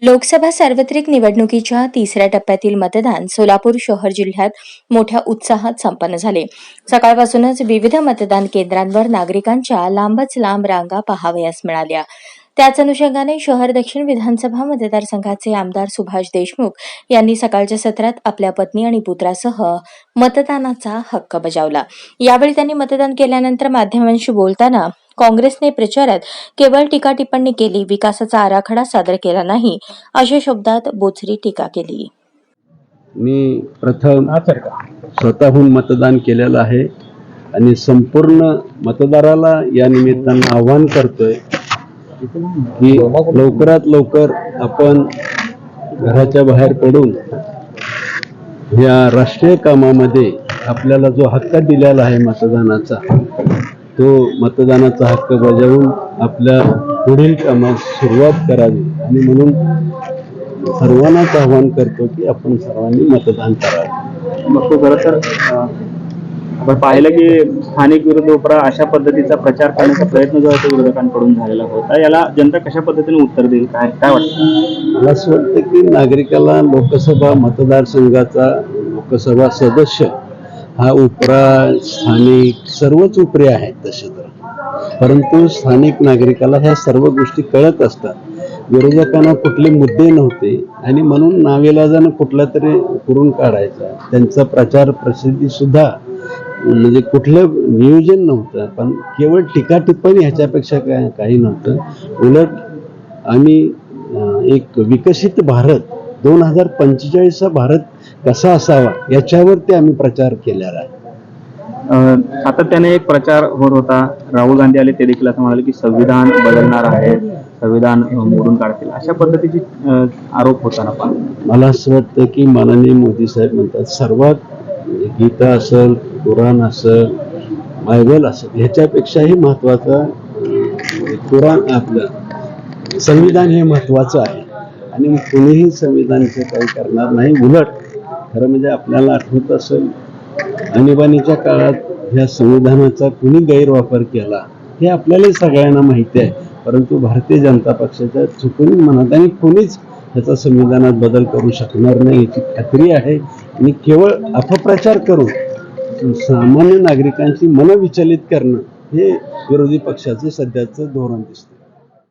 लोकसभा सार्वत्रिक निवडणुकीच्या तिसऱ्या टप्प्यातील मतदान सोलापूर शहर जिल्ह्यात मोठ्या उत्साहात संपन्न झाले. सकाळपासूनच विविध मतदान केंद्रांवर नागरिकांच्या लांबच लांब रांगा पाहावयास मिळाल्या. त्याच अनुषंगाने शहर दक्षिण विधानसभा मतदारसंघाचे आमदार सुभाष देशमुख यांनी सकाळच्या सत्रात आपल्या पत्नी आणि पुत्रासह मतदानाचा हक्क बजावला. यावेळी त्यांनी मतदान केल्यानंतर माध्यमांशी बोलताना काँग्रेसने प्रचारात केवळ टीका टिप्पणी केली, विकासाचा आराखडा सादर केला नाही, अशा शब्दात बोचरी टीका केली. मी प्रथम स्वतःहून मतदान केलेलं आहे आणि संपूर्ण मतदाराला या निमित्तानं आव्हान करतोय की लवकरात लवकर आपण घराच्या बाहेर पडून या राष्ट्रीय कामामध्ये आपल्याला जो हक्क दिलेला आहे मतदानाचा, तो मतदानाचा हक्क बजावून आपल्या पुढील कामास सुरुवात करावी. आणि म्हणून सर्वांनाच आवाहन करतो की आपण सर्वांनी मतदान करावे. मग तो खरं तर आपण पाहिलं की स्थानिक विरोधी उपरा अशा पद्धतीचा प्रचार करण्याचा प्रयत्न जो आहे तो विरोधकांकडून झालेला होता. याला जनता कशा पद्धतीने उत्तर देईल, काय वाटतं? मला असं वाटतं की नागरिकाला लोकसभा मतदारसंघाचा लोकसभा सदस्य हा उपरा स्थानिक सर्वच उपरे आहेत तसे तर, परंतु स्थानिक नागरिकाला ह्या सर्व गोष्टी कळत असतात. विरोधकांना कुठले मुद्दे नव्हते आणि म्हणून नावेलाजानं कुठला तरी करून काढायचा. त्यांचा प्रचार प्रसिद्धी सुद्धा म्हणजे कुठलं नियोजन नव्हतं, पण केवळ टीका टिप्पणी ह्याच्यापेक्षा काही नव्हतं. उलट आम्ही एक विकसित भारत 2045 भारत कसा असावा याच्यावरती आम्ही प्रचार केलेला आहे. सातत्याने एक प्रचार होत होता. राहुल गांधी आले, ते देखील असं म्हणाले की संविधान बदलणार आहे, संविधान मोडून काढतील, अशा पद्धतीचे आरोप होताना पाहतो. मला असं वाटतं की माननीय मोदी साहेब म्हणतात सर्वात गीता असेल, कुराण असेल, बायबल असेल, ह्याच्यापेक्षाही महत्वाचा कुराण आपलं संविधान हे महत्वाचं आहे. आणि कोणीही संविधानाचं काही करणार नाही. उलट खरं म्हणजे आपल्याला आठवत असेल आणीबाणीच्या काळात ह्या संविधानाचा कुणी गैरवापर केला हे आपल्याला सगळ्यांना माहिती आहे. परंतु भारतीय जनता पक्षाच्या चुकून म्हणत आणि कोणीच ह्याचा संविधानात बदल करू शकणार नाही याची खात्री आहे. आणि केवळ अपप्रचार करून सामान्य नागरिकांची मन विचलित करणं हे विरोधी पक्षाचं सध्याचं धोरण दिसतं.